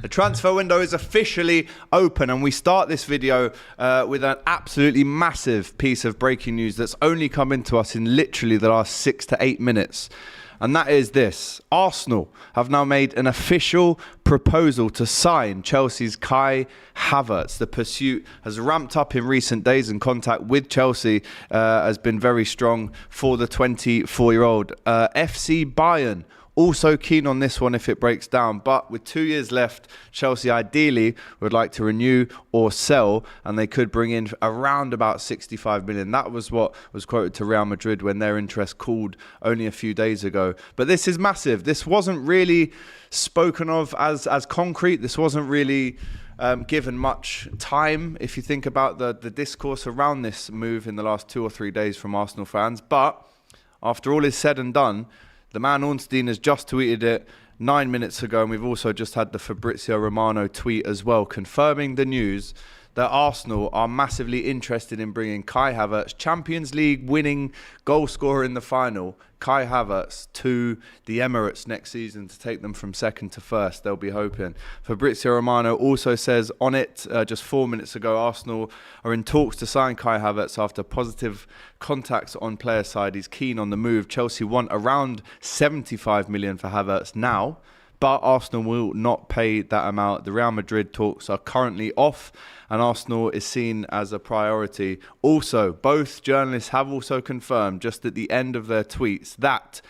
The transfer window is officially open, and we start this video with an absolutely massive piece of breaking news that's only come into us in literally the last 6 to 8 minutes. And that is this. Arsenal have now made an official proposal to sign Chelsea's Kai Havertz. The pursuit has ramped up in recent days, and contact with Chelsea has been very strong for the 24-year-old. FC Bayern also keen on this one if it breaks down, but with 2 years left, Chelsea ideally would like to renew or sell, and they could bring in around about 65 million. That was what was quoted to Real Madrid when their interest cooled only a few days ago. But this is massive. This wasn't really spoken of as concrete. This wasn't really given much time if you think about the discourse around this move in the last 2 or 3 days from Arsenal fans. But after all is said and done, the man Ornstein has just tweeted it 9 minutes ago, and we've also just had the Fabrizio Romano tweet as well, confirming the news that Arsenal are massively interested in bringing Kai Havertz, Champions League winning goal scorer in the final, Kai Havertz, to the Emirates next season to take them from second to first, they'll be hoping. Fabrizio Romano also says on it just 4 minutes ago, Arsenal are in talks to sign Kai Havertz after positive contacts on player side. He's keen on the move. Chelsea want around 75 million for Havertz now, but Arsenal will not pay that amount. The Real Madrid talks are currently off, and Arsenal is seen as a priority. Also, both journalists have also confirmed just at the end of their tweets that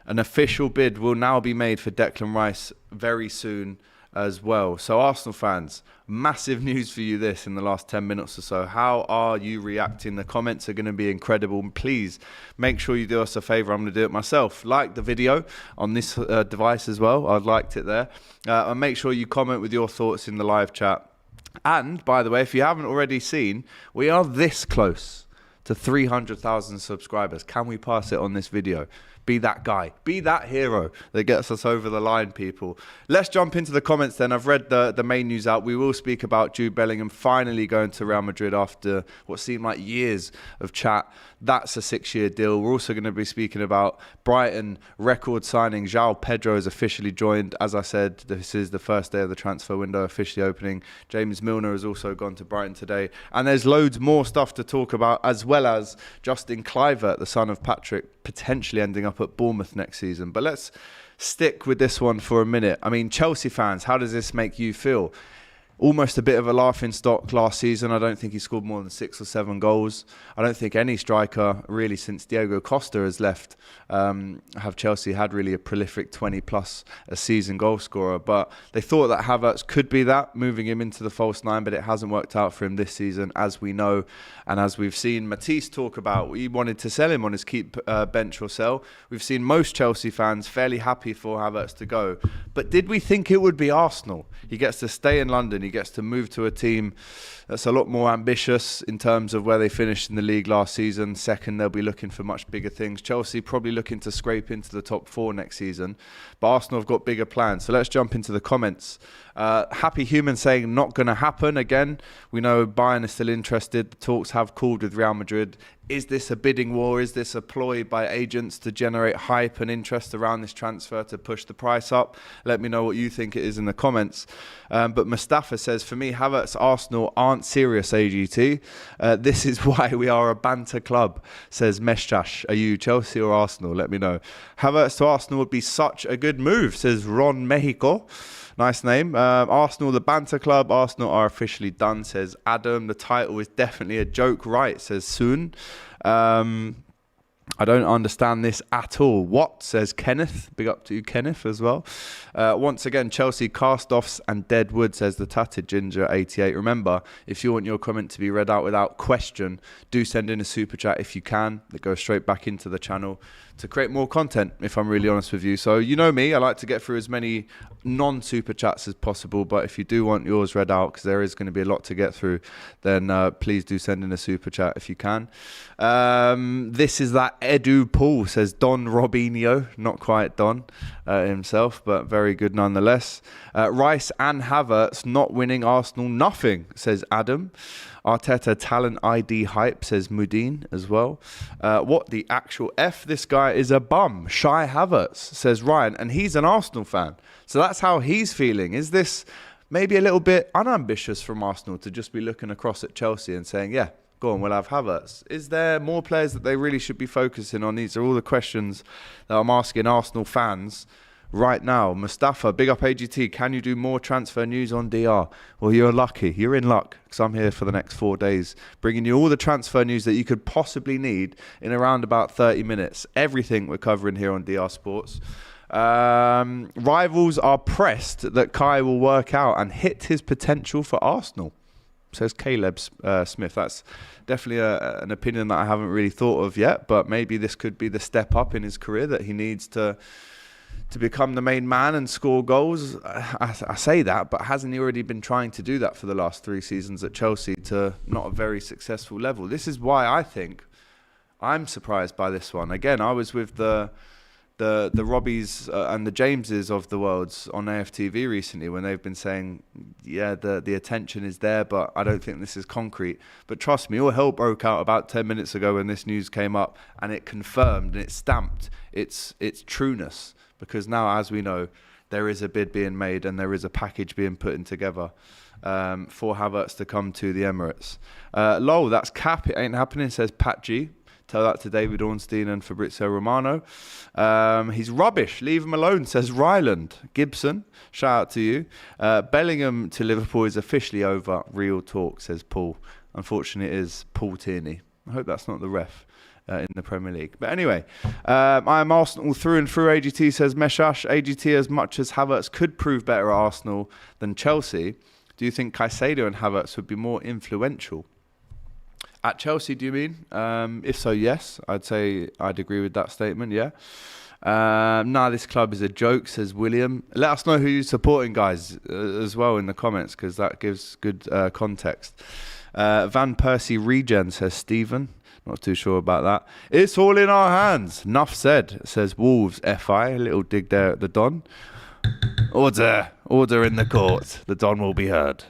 an official bid will now be made for Declan Rice very soon as well. So Arsenal fans, massive news for you this in the last 10 minutes or so. How are you reacting? The comments are going to be incredible. And please make sure you do us a favor. I'm going to do it myself. Like the video on this device as well. I've liked it there. And make sure you comment with your thoughts in the live chat. And by the way, if you haven't already seen, we are this close to 300,000 subscribers. Can we pass it on this video? Be that guy. Be that hero that gets us over the line, people. Let's jump into the comments then. I've read the main news out. We will speak about Jude Bellingham finally going to Real Madrid after what seemed like years of chat. That's a 6-year deal. We're also going to be speaking about Brighton record signing. João Pedro has officially joined. As I said, this is the first day of the transfer window officially opening. James Milner has also gone to Brighton today. And there's loads more stuff to talk about, as well as Justin Kluivert, the son of Patrick, potentially ending up at Bournemouth next season. But let's stick with this one for a minute. I mean, Chelsea fans, how does this make you feel? Almost a bit of a laughing stock last season. I don't think he scored more than 6 or 7 goals. I don't think any striker really since Diego Costa has left have Chelsea had really a prolific 20-plus a season goal scorer. But they thought that Havertz could be that, moving him into the false nine, but it hasn't worked out for him this season, as we know. And as we've seen Matisse talk about, we wanted to sell him on his keep bench or sell. We've seen most Chelsea fans fairly happy for Havertz to go. But did we think it would be Arsenal? He gets to stay in London. He gets to move to a team that's a lot more ambitious in terms of where they finished in the league last season. Second, they'll be looking for much bigger things. Chelsea probably looking to scrape into the top 4 next season. But Arsenal have got bigger plans. So let's jump into the comments. Happy Human saying not going to happen again. We know Bayern is still interested. The talks have cooled with Real Madrid. Is this a bidding war? Is this a ploy by agents to generate hype and interest around this transfer to push the price up? Let me know what you think it is in the comments. But Mustafa says, for me, Havertz Arsenal aren't serious, AGT. This is why we are a banter club, says Meshtash. Are you Chelsea or Arsenal? Let me know. Havertz to Arsenal would be such a good move, says Ron Mexico. Nice name. Arsenal, the banter club. Arsenal are officially done, says Adam. The title is definitely a joke, right, says Soon. I don't understand this at all. What, says Kenneth. Big up to you, Kenneth, as well. Once again, Chelsea cast-offs and dead wood, says the Tatted Ginger 88. Remember, if you want your comment to be read out without question, do send in a super chat if you can. That goes straight back into the channel to create more content, if I'm really honest with you. So you know me, I like to get through as many non-super chats as possible, but if you do want yours read out, because there is going to be a lot to get through, then please do send in a super chat if you can. This is that Edu Paul says Don Robinho, not quite Don himself, but very good nonetheless. Rice and Havertz not winning Arsenal nothing, says Adam. Arteta talent ID hype, says Mudine as well. What the actual F? This guy is a bum. Shy Havertz, says Ryan, and he's an Arsenal fan. So that's how he's feeling. Is this maybe a little bit unambitious from Arsenal to just be looking across at Chelsea and saying, yeah, go on, we'll have Havertz? Is there more players that they really should be focusing on? These are all the questions that I'm asking Arsenal fans right now. Mustafa, big up AGT. Can you do more transfer news on DR? Well, you're lucky. You're in luck, because I'm here for the next 4 days, bringing you all the transfer news that you could possibly need in around about 30 minutes. Everything we're covering here on DR Sports. Rivals are pressed that Kai will work out and hit his potential for Arsenal, says Caleb Smith. That's definitely an opinion that I haven't really thought of yet, but maybe this could be the step up in his career that he needs to become the main man and score goals. I say that, but hasn't he already been trying to do that for the last 3 seasons at Chelsea to not a very successful level? This is why I think I'm surprised by this one. Again, I was with the Robbies and the Jameses of the worlds on AFTV recently when they've been saying, yeah, the attention is there, but I don't think this is concrete. But trust me, all hell broke out about 10 minutes ago when this news came up, and it confirmed and it stamped its trueness, because now, as we know, there is a bid being made and there is a package being put in together for Havertz to come to the Emirates. Lol, that's cap. It ain't happening, says Pat G. Tell that to David Ornstein and Fabrizio Romano. He's rubbish. Leave him alone, says Ryland. Gibson, shout out to you. Bellingham to Liverpool is officially over. Real talk, says Paul. Unfortunately, it is Paul Tierney. I hope that's not the ref in the Premier League. But anyway, I am Arsenal through and through, AGT, says Meshash. AGT, as much as Havertz could prove better at Arsenal than Chelsea, do you think Caicedo and Havertz would be more influential? At Chelsea, do you mean? If so, yes. I'd say I'd agree with that statement, yeah. This club is a joke, says William. Let us know who you're supporting, guys, as well in the comments, because that gives good context. Van Persie Regen, says Stephen. Not too sure about that. It's all in our hands. Nuff said, says Wolves FI. A little dig there at the Don. Order in the court. The Don will be heard.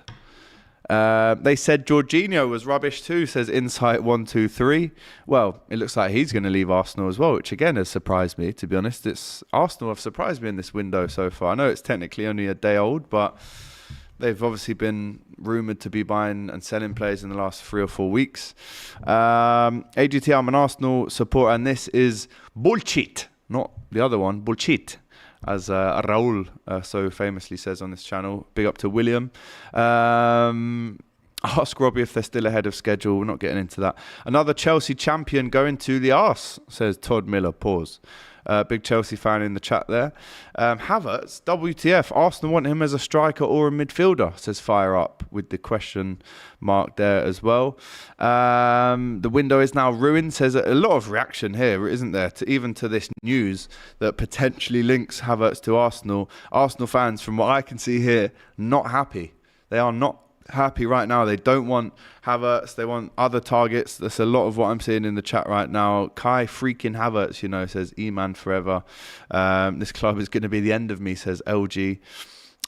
They said Jorginho was rubbish too, says Insight 123. Well, it looks like he's going to leave Arsenal as well, which again has surprised me, to be honest. Arsenal have surprised me in this window so far. I know it's technically only a day old, but they've obviously been rumoured to be buying and selling players in the last 3 or 4 weeks. AGT, I'm an Arsenal supporter, and this is bullshit, not the other one, bullshit, as Raul so famously says on this channel. Big up to William. Ask Robbie if they're still ahead of schedule. We're not getting into that. Another Chelsea champion going to the arse, says Todd Miller. Pause. Big Chelsea fan in the chat there. Havertz, WTF, Arsenal want him as a striker or a midfielder, says Fire Up, with the question mark there as well. The window is now ruined, says a lot of reaction here, isn't there, even to this news that potentially links Havertz to Arsenal. Arsenal fans, from what I can see here, not happy. They are not happy right now. They don't want Havertz. They want other targets. That's a lot of what I'm seeing in the chat right now. Kai freaking Havertz, says E-Man forever. This club is going to be the end of me, says LG.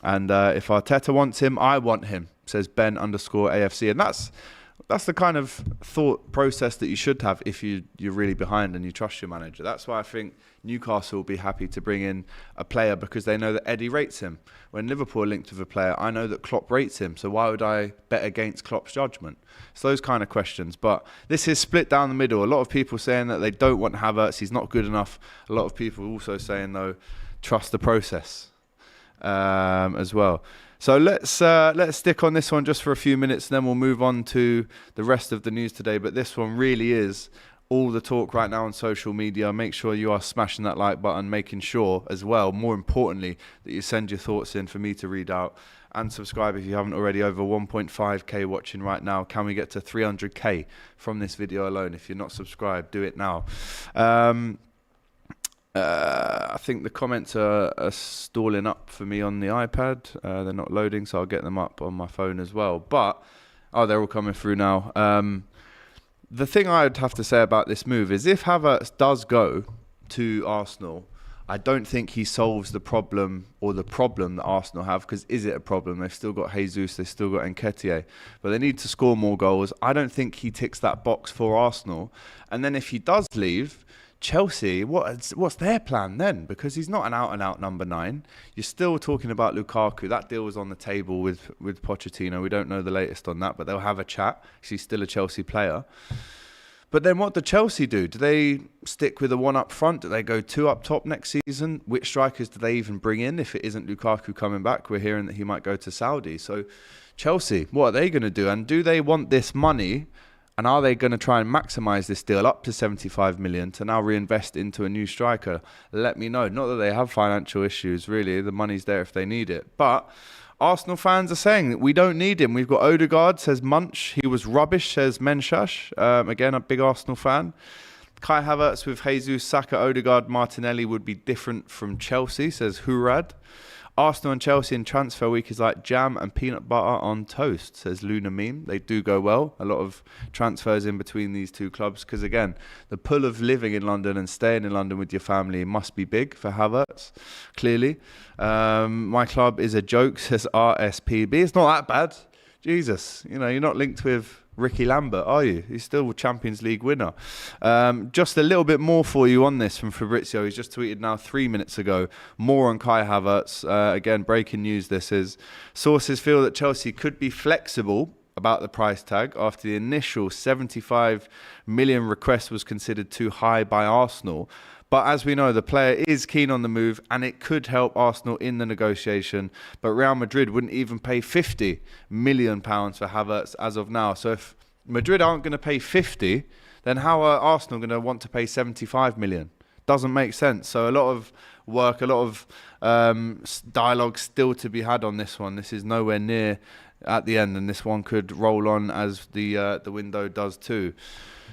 And if Arteta wants him, I want him, says Ben_AFC. And that's the kind of thought process that you should have if you're really behind and you trust your manager. That's why I think Newcastle will be happy to bring in a player, because they know that Eddie rates him. When Liverpool are linked with a player, I know that Klopp rates him, so why would I bet against Klopp's judgment? It's those kind of questions. But this is split down the middle. A lot of people saying that they don't want Havertz, he's not good enough. A lot of people also saying, though, trust the process as well. So let's stick on this one just for a few minutes, and then we'll move on to the rest of the news today. But this one really is all the talk right now on social media. Make sure you are smashing that like button, making sure as well, more importantly, that you send your thoughts in for me to read out, and subscribe if you haven't already. Over 1.5k watching right now. Can we get to 300k from this video alone? If you're not subscribed, do it now. I think the comments are stalling up for me on the iPad. They're not loading, so I'll get them up on my phone as well. But, they're all coming through now. The thing I'd have to say about this move is if Havertz does go to Arsenal, I don't think he solves the problem that Arsenal have, because is it a problem? They've still got Jesus, they've still got Nketiah, but they need to score more goals. I don't think he ticks that box for Arsenal. And then if he does leave, Chelsea, what's their plan then? Because he's not an out-and-out number 9. You're still talking about Lukaku. That deal was on the table with Pochettino. We don't know the latest on that, but they'll have a chat because he's still a Chelsea player. But then what do Chelsea do? Do they stick with the one up front? Do they go 2 up top next season? Which strikers do they even bring in if it isn't Lukaku coming back? We're hearing that he might go to Saudi. So Chelsea, what are they going to do? And do they want this money? And are they going to try and maximise this deal up to 75 million to now reinvest into a new striker? Let me know. Not that they have financial issues, really. The money's there if they need it. But Arsenal fans are saying that we don't need him. We've got Odegaard, says Munch. He was rubbish, says Menshash. Again, a big Arsenal fan. Kai Havertz with Jesus, Saka, Odegaard, Martinelli would be different from Chelsea, says Hurad. Arsenal and Chelsea in transfer week is like jam and peanut butter on toast, says Luna Meme. They do go well. A lot of transfers in between these two clubs because, again, the pull of living in London and staying in London with your family must be big for Havertz, clearly. My club is a joke, says RSPB. It's not that bad. Jesus, you're not linked with Ricky Lambert, are you? He's still a Champions League winner. Just a little bit more for you on this from Fabrizio. He's just tweeted now 3 minutes ago. More on Kai Havertz. Again, breaking news this is. Sources feel that Chelsea could be flexible about the price tag after the initial 75 million request was considered too high by Arsenal. But as we know, the player is keen on the move and it could help Arsenal in the negotiation. But Real Madrid wouldn't even pay £50 million for Havertz as of now. So if Madrid aren't going to pay 50, then how are Arsenal going to want to pay 75 million? Doesn't make sense. So a lot of work, a lot of dialogue still to be had on this one. This is nowhere near at the end, and this one could roll on as the window does too.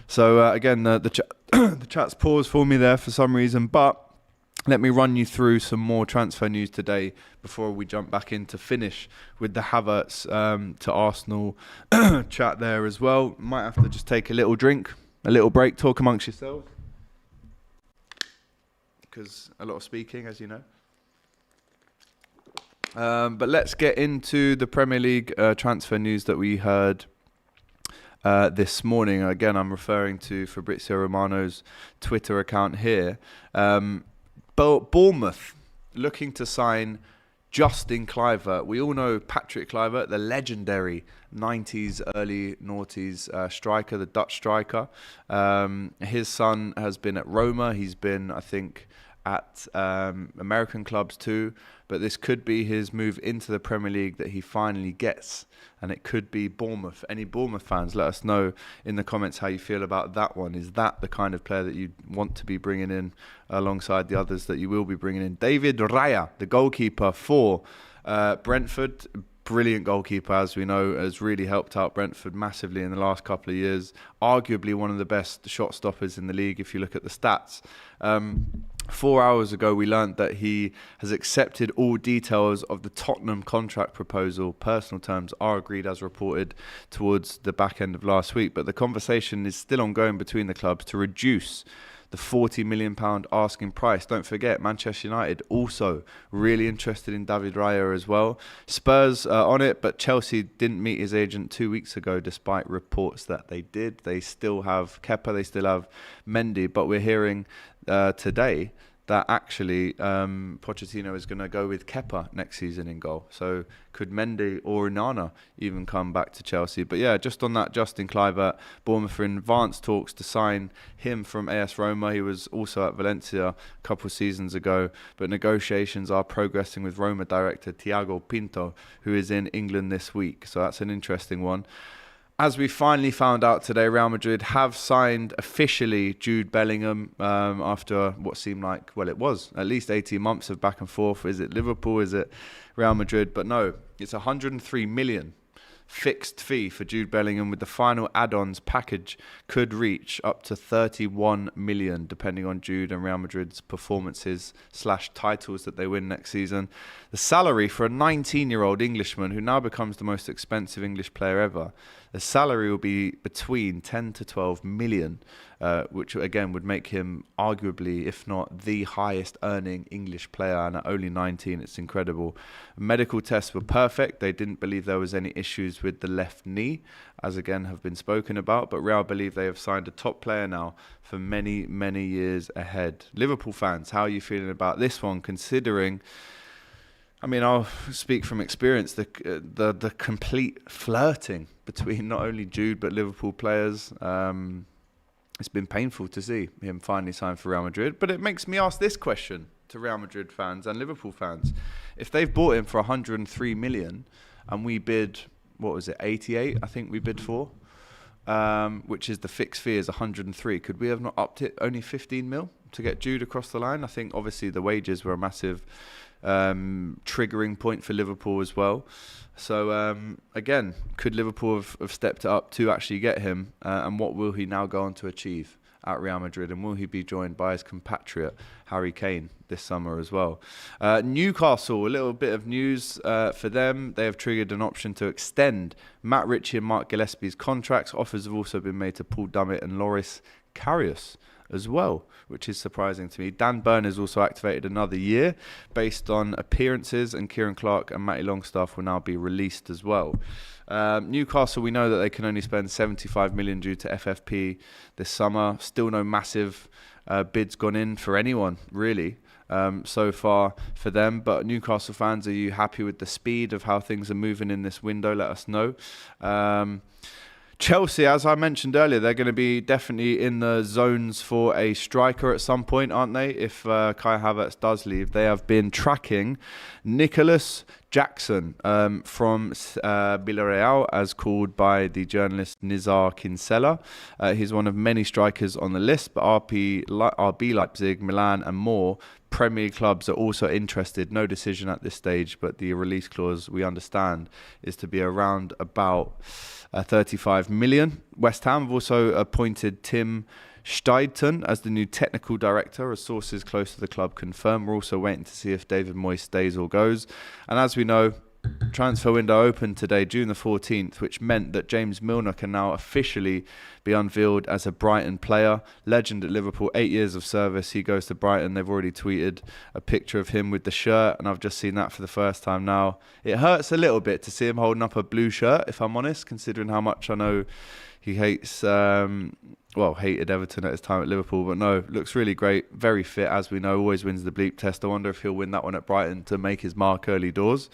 So again, the chat's paused for me there for some reason, but let me run you through some more transfer news today before we jump back in to finish with the Havertz to Arsenal chat there as well. Might have to just take a little drink, a little break, talk amongst yourselves, because a lot of speaking, as you know. But let's get into the Premier League transfer news that we heard this morning. Again, I'm referring to Fabrizio Romano's Twitter account here. Bournemouth looking to sign Justin Kluivert. We all know Patrick Kluivert, the legendary 90s, early noughties striker, the Dutch striker. His son has been at Roma. He's been, I think, at American clubs too. But this could be his move into the Premier League that he finally gets. And it could be Bournemouth. Any Bournemouth fans, let us know in the comments how you feel about that one. Is that the kind of player that you want to be bringing in alongside the others that you will be bringing in? David Raya, the goalkeeper for Brentford. Brilliant goalkeeper, as we know, has really helped out Brentford massively in the last couple of years. Arguably one of the best shot stoppers in the league if you look at the stats. 4 hours ago, we learnt that he has accepted all details of the Tottenham contract proposal. Personal terms are agreed as reported towards the back end of last week. But the conversation is still ongoing between the clubs to reduce the £40 million asking price. Don't forget, Manchester United also really interested in David Raya as well. Spurs on it, but Chelsea didn't meet his agent 2 weeks ago, despite reports that they did. They still have Kepa, they still have Mendy, but we're hearing today that actually Pochettino is going to go with Kepa next season in goal. So could Mendy or Onana even come back to Chelsea? But yeah, just on that, Justin Kluivert, Bournemouth are in advanced talks to sign him from AS Roma. He was also at Valencia a couple of seasons ago, but negotiations are progressing with Roma director Thiago Pinto, who is in England this week. So that's an interesting one. As we finally found out today, Real Madrid have signed officially Jude Bellingham after what seemed like, well, it was at least 18 months of back and forth. Is it Liverpool? Is it Real Madrid? But no, it's 103 million fixed fee for Jude Bellingham, with the final add-ons package could reach up to 31 million, depending on Jude and Real Madrid's performances / titles that they win next season. The salary for a 19-year-old Englishman who now becomes the most expensive English player ever. The salary will be between 10 to 12 million, which again would make him arguably, if not the highest earning English player, and at only 19, it's incredible. Medical tests were perfect. They didn't believe there was any issues with the left knee, as again have been spoken about, but Real believe they have signed a top player now for many, many years ahead. Liverpool fans, how are you feeling about this one, considering, I mean, I'll speak from experience, the complete flirting between not only Jude but Liverpool players. It's been painful to see him finally sign for Real Madrid, but it makes me ask this question to Real Madrid fans and Liverpool fans. If they've bought him for 103 million and we bid, what was it, 88, I think we bid for, which is the fixed fee is 103. Could we have not upped it only 15 mil to get Jude across the line? I think obviously the wages were a massive triggering point for Liverpool as well. So again, could Liverpool have stepped it up to actually get him? And what will he now go on to achieve at Real Madrid? And will he be joined by his compatriot Harry Kane this summer as well? Newcastle, a little bit of news for them. They have triggered an option to extend Matt Ritchie and Mark Gillespie's contracts. Offers have also been made to Paul Dummett and Loris Karius as well, which is surprising to me. Dan Burn has also activated another year based on appearances, and Kieran Clark and Matty Longstaff will now be released as well. Newcastle, we know that they can only spend 75 million due to FFP this summer. Still no massive bids gone in for anyone, really, so far for them. But Newcastle fans, are you happy with the speed of how things are moving in this window? Let us know. Chelsea, as I mentioned earlier, they're going to be definitely in the zones for a striker at some point, aren't they? If Kai Havertz does leave, they have been tracking Nicholas Jackson from Villarreal, as called by the journalist Nizar Kinsella. He's one of many strikers on the list, but RB Leipzig, Milan and more Premier clubs are also interested. No decision at this stage, but the release clause, we understand, is to be around about 35 million. West Ham have also appointed Tim Steidten as the new technical director, as sources close to the club confirm. We're also waiting to see if David Moyes stays or goes. And as we know, transfer window opened today, June the 14th, which meant that James Milner can now officially be unveiled as a Brighton player. Legend at Liverpool, 8 years of service. He goes to Brighton. They've already tweeted a picture of him with the shirt, and I've just seen that for the first time now. It hurts a little bit to see him holding up a blue shirt, if I'm honest, considering how much I know he hates, hated Everton at his time at Liverpool. But no, looks really great. Very fit, as we know. Always wins the bleep test. I wonder if he'll win that one at Brighton to make his mark early doors.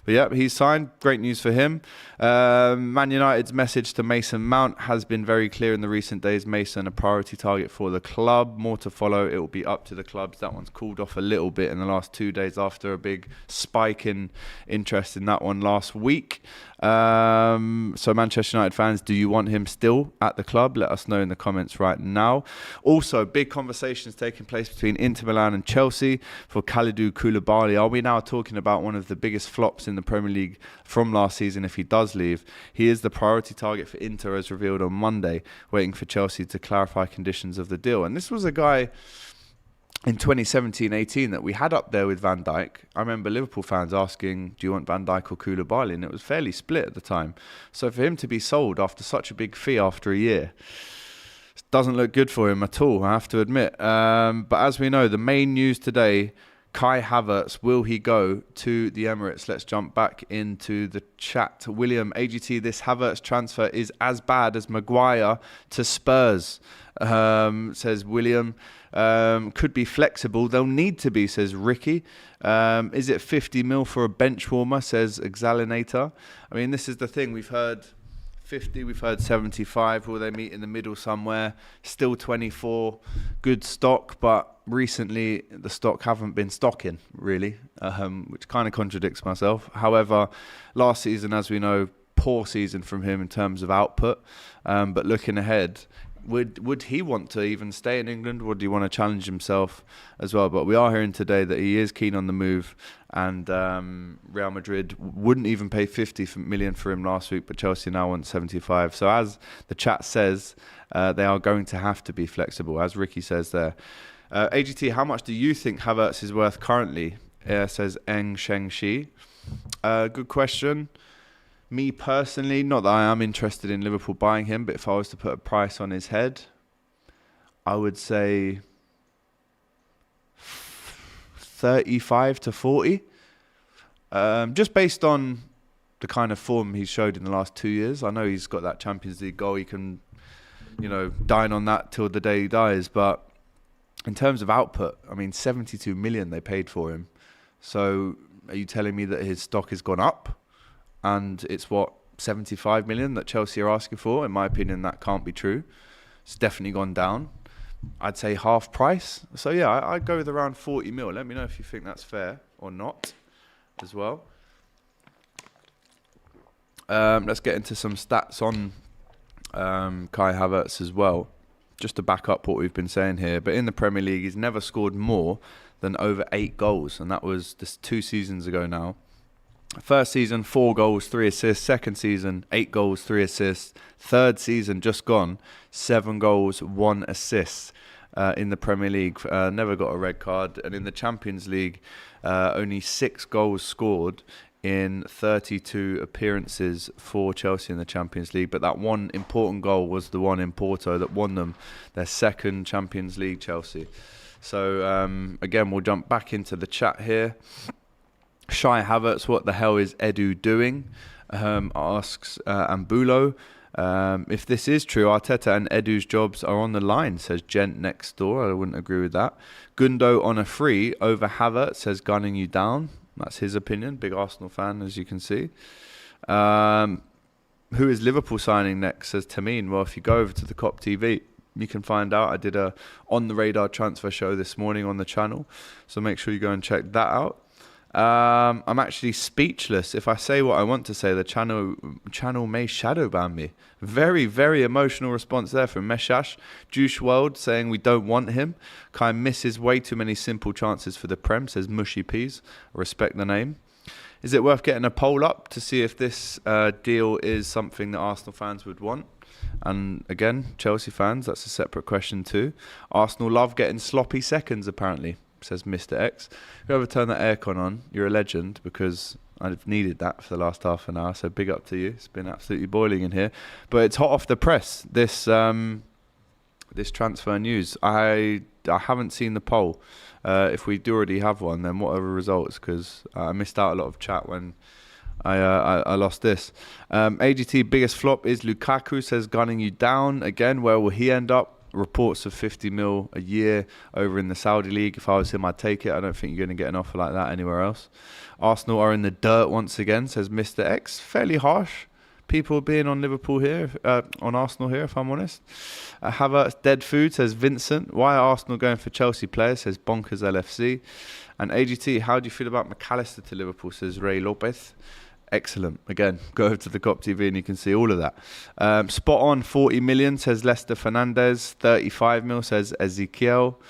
But yeah, he's signed. Great news for him. Man United's message to Mason Mount has been very clear in the recent days. Mason, a priority target for the club. More to follow. It will be up to the clubs. That one's cooled off a little bit in the last 2 days after a big spike in interest in that one last week. So Manchester United fans, do you want him still at the club? Let us know in the comments right now. Also, big conversations taking place between Inter Milan and Chelsea for Kalidou Koulibaly. Are we now talking about one of the biggest flops in the Premier League from last season if he does leave? He is the priority target for Inter, as revealed on Monday, waiting for Chelsea to clarify conditions of the deal. And this was a guy in 2017-18 that we had up there with Van Dijk. I remember Liverpool fans asking, do you want Van Dijk or Koulibaly? And it was fairly split at the time. So for him to be sold after such a big fee after a year doesn't look good for him at all, I have to admit. But as we know, the main news today, Kai Havertz, will he go to the Emirates? Let's jump back into the chat. William, AGT, this Havertz transfer is as bad as Maguire to Spurs, says William. Could be flexible. They'll need to be, says Ricky. Is it 50 mil for a bench warmer, says Exalinator. I mean, this is the thing. We've heard 50, we've heard 75. Will they meet in the middle somewhere? Still 24. Good stock, but recently the stock haven't been stocking, really, which kind of contradicts myself. However, last season, as we know, poor season from him in terms of output. But looking ahead, would he want to even stay in England? Would he want to challenge himself as well? But we are hearing today that he is keen on the move, and Real Madrid wouldn't even pay 50 million for him last week, but Chelsea now want 75. So as the chat says, they are going to have to be flexible, as Ricky says there. AGT, how much do you think Havertz is worth currently? Says Eng Sheng Shi. Good question. Me personally, not that I am interested in Liverpool buying him, but if I was to put a price on his head, I would say 35 to 40. Just based on the kind of form he's showed in the last 2 years. I know he's got that Champions League goal. He can, dine on that till the day he dies. But in terms of output, I mean, 72 million they paid for him. So are you telling me that his stock has gone up? And it's 75 million that Chelsea are asking for? In my opinion, that can't be true. It's definitely gone down. I'd say half price. So yeah, I'd go with around 40 mil. Let me know if you think that's fair or not as well. Let's get into some stats on Kai Havertz as well, just to back up what we've been saying here. But in the Premier League, he's never scored more than over 8 goals, and that was just 2 seasons ago now. First season, 4 goals, 3 assists. Second season, 8 goals, 3 assists. Third season, just gone, 7 goals, 1 assist in the Premier League. Never got a red card. And in the Champions League, only 6 goals scored in 32 appearances for Chelsea in the Champions League. But that one important goal was the one in Porto that won them their second Champions League, Chelsea. So, again, we'll jump back into the chat here. Shy Havertz, what the hell is Edu doing? Asks Ambulo. If this is true, Arteta and Edu's jobs are on the line, says Gent next door. I wouldn't agree with that. Gundo on a free over Havertz, says gunning you down. That's his opinion. Big Arsenal fan, as you can see. Who is Liverpool signing next, says Tameen. Well, if you go over to the COP TV, you can find out. I did a on the radar transfer show this morning on the channel, so make sure you go and check that out. I'm actually speechless. If I say what I want to say, the channel may shadow ban me. Very, very emotional response there from Meshash. Juice World saying we don't want him. Kai misses way too many simple chances for the Prem, says Mushy Peas. Respect the name. Is it worth getting a poll up to see if this deal is something that Arsenal fans would want? And again, Chelsea fans, that's a separate question too. Arsenal love getting sloppy seconds, apparently, says Mr. X. Whoever turned that aircon on, you're a legend, because I've needed that for the last half an hour. So big up to you. It's been absolutely boiling in here, but it's hot off the press. This transfer news. I haven't seen the poll. If we do already have one, then what are the results? Because I missed out a lot of chat when I lost this. AGT biggest flop is Lukaku, says gunning you down again. Where will he end up? Reports of 50 mil a year over in the Saudi League. If I was him, I'd take it. I don't think you're going to get an offer like that anywhere else. Arsenal are in the dirt once again, says Mr. X. Fairly harsh. People being on Liverpool here, on Arsenal here, if I'm honest. Havertz dead food, says Vincent. Why are Arsenal going for Chelsea players, says Bonkers LFC. And AGT, how do you feel about McAllister to Liverpool, says Ray Lopez. Excellent. Again, go over to the COP TV and you can see all of that. Spot on 40 million, says Lester Fernandez. 35 mil, says Ezekiel.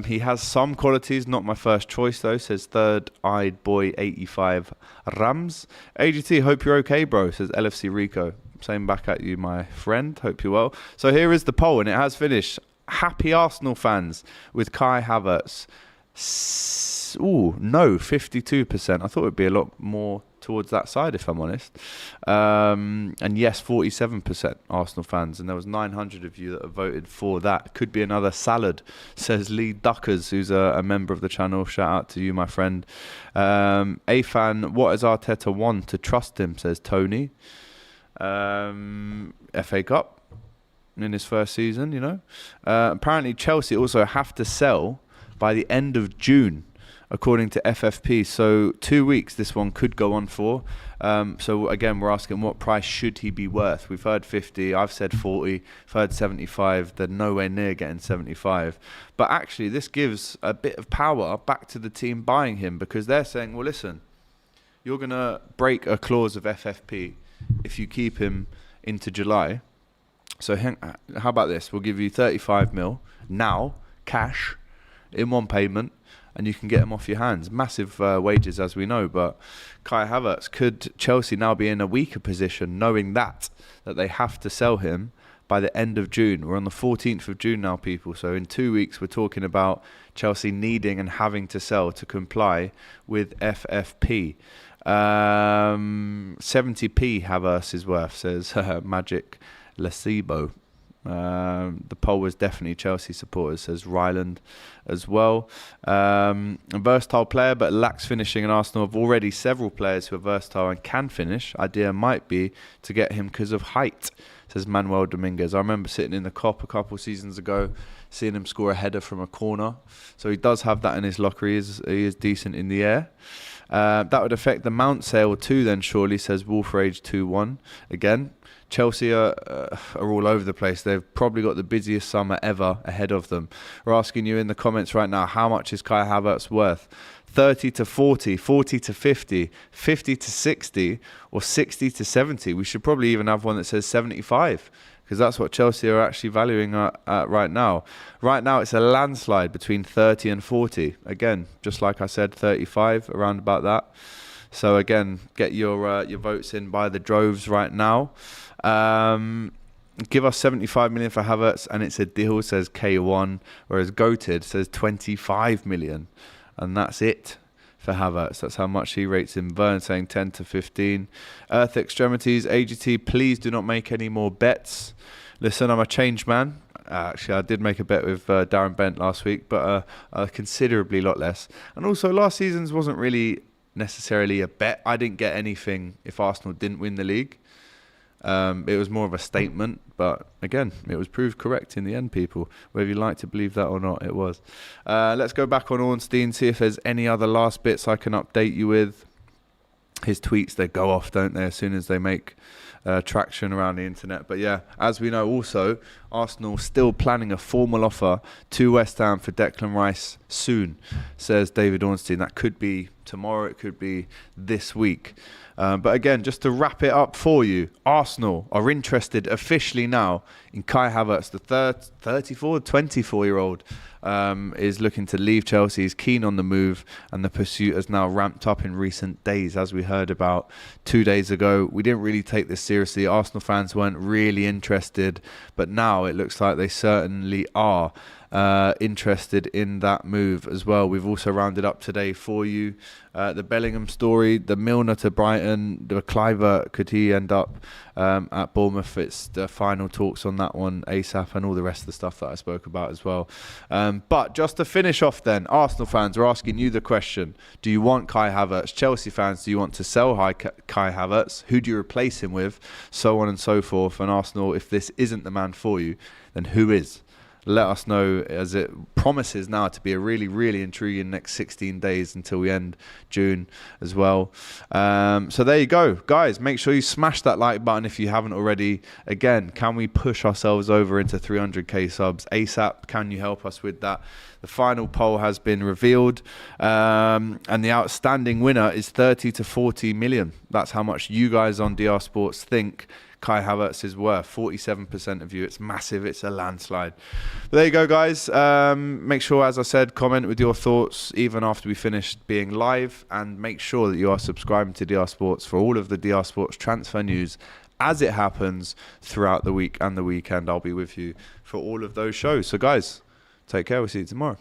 He has some qualities, not my first choice though, says Third-Eyed Boy 85 Rams. AGT, hope you're okay, bro, says LFC Rico. Same back at you, my friend. Hope you're well. So here is the poll, and it has finished. Happy Arsenal fans with Kai Havertz. No, 52%. I thought it would be a lot more towards that side, if I'm honest. And yes, 47% Arsenal fans, and there was 900 of you that have voted for that. Could be another salad, says Lee Duckers, who's a member of the channel. Shout out to you, my friend. A fan, what has Arteta won to trust him, says Tony. FA Cup in his first season, apparently Chelsea also have to sell by the end of June, according to FFP. So 2 weeks this one could go on for. So again, we're asking what price should he be worth? We've heard 50, I've said 40, I've heard 75. They're nowhere near getting 75. But actually this gives a bit of power back to the team buying him, because they're saying, well, listen, you're going to break a clause of FFP if you keep him into July. So how about this? We'll give you 35 mil now, cash, in one payment, and you can get him off your hands. Massive wages, as we know, but Kai Havertz, could Chelsea now be in a weaker position knowing that they have to sell him by the end of June? We're on the 14th of June now, people, so in 2 weeks we're talking about Chelsea needing and having to sell to comply with FFP. 70p Havertz is worth, says Magic Lacebo. The poll was definitely Chelsea supporters, says Ryland as well. A versatile player but lacks finishing, and Arsenal have already several players who are versatile and can finish. Idea might be to get him because of height, says Manuel Dominguez. I remember sitting in the COP a couple seasons ago, seeing him score a header from a corner. So he does have that in his locker. He is decent in the air. That would affect the Mount sale too then, surely, says Wolf Rage 2-1. Again, Chelsea are all over the place. They've probably got the busiest summer ever ahead of them. We're asking you in the comments right now, how much is Kai Havertz worth? 30 to 40, 40 to 50, 50 to 60, or 60 to 70. We should probably even have one that says 75, because that's what Chelsea are actually valuing at right now. Right now, it's a landslide between 30 and 40. Again, just like I said, 35, around about that. So again, get your votes in by the droves right now. Give us 75 million for Havertz, and it's a deal, says K1, whereas Goated says 25 million. And that's it for Havertz. That's how much he rates him. Vern saying 10 to 15. Earth Extremities, AGT, please do not make any more bets. Listen, I'm a changed man. Actually, I did make a bet with Darren Bent last week, but considerably lot less. And also, last season's wasn't really necessarily a bet. I didn't get anything if Arsenal didn't win the league. It was more of a statement, but again, it was proved correct in the end, people. Whether you like to believe that or not, it was. Let's go back on Ornstein, see if there's any other last bits I can update you with. His tweets, they go off, don't they, as soon as they make traction around the internet. But yeah, as we know also, Arsenal still planning a formal offer to West Ham for Declan Rice soon, says David Ornstein. That could be tomorrow, it could be this week. But again, just to wrap it up for you, Arsenal are interested officially now in Kai Havertz. The 24-year-old is looking to leave Chelsea. He's keen on the move, and the pursuit has now ramped up in recent days, as we heard about 2 days ago. We didn't really take this seriously. Arsenal fans weren't really interested, but now it looks like they certainly are interested in that move as well. We've also rounded up today for you the Bellingham story, the Milner to Brighton, the Kluivert, could he end up at Bournemouth? It's the final talks on that one ASAP, and all the rest of the stuff that I spoke about as well. But just to finish off then, Arsenal fans are asking you the question, do you want Kai Havertz? Chelsea fans, do you want to sell Kai Havertz? Who do you replace him with? So on and so forth. And Arsenal, if this isn't the man for you, then who is? Let us know, as it promises now to be a really, really intriguing next 16 days until we end June as well. So there you go. Guys, make sure you smash that like button if you haven't already. Again, can we push ourselves over into 300k subs ASAP? Can you help us with that? The final poll has been revealed, and the outstanding winner is 30 to 40 million. That's how much you guys on DR Sports think Kai Havertz is worth. 47% of you. It's massive. It's a landslide. But there you go, guys. Make sure, as I said, comment with your thoughts even after we finished being live, and make sure that you are subscribing to DR Sports for all of the DR Sports transfer news as it happens throughout the week and the weekend. I'll be with you for all of those shows. So, guys, take care. We'll see you tomorrow.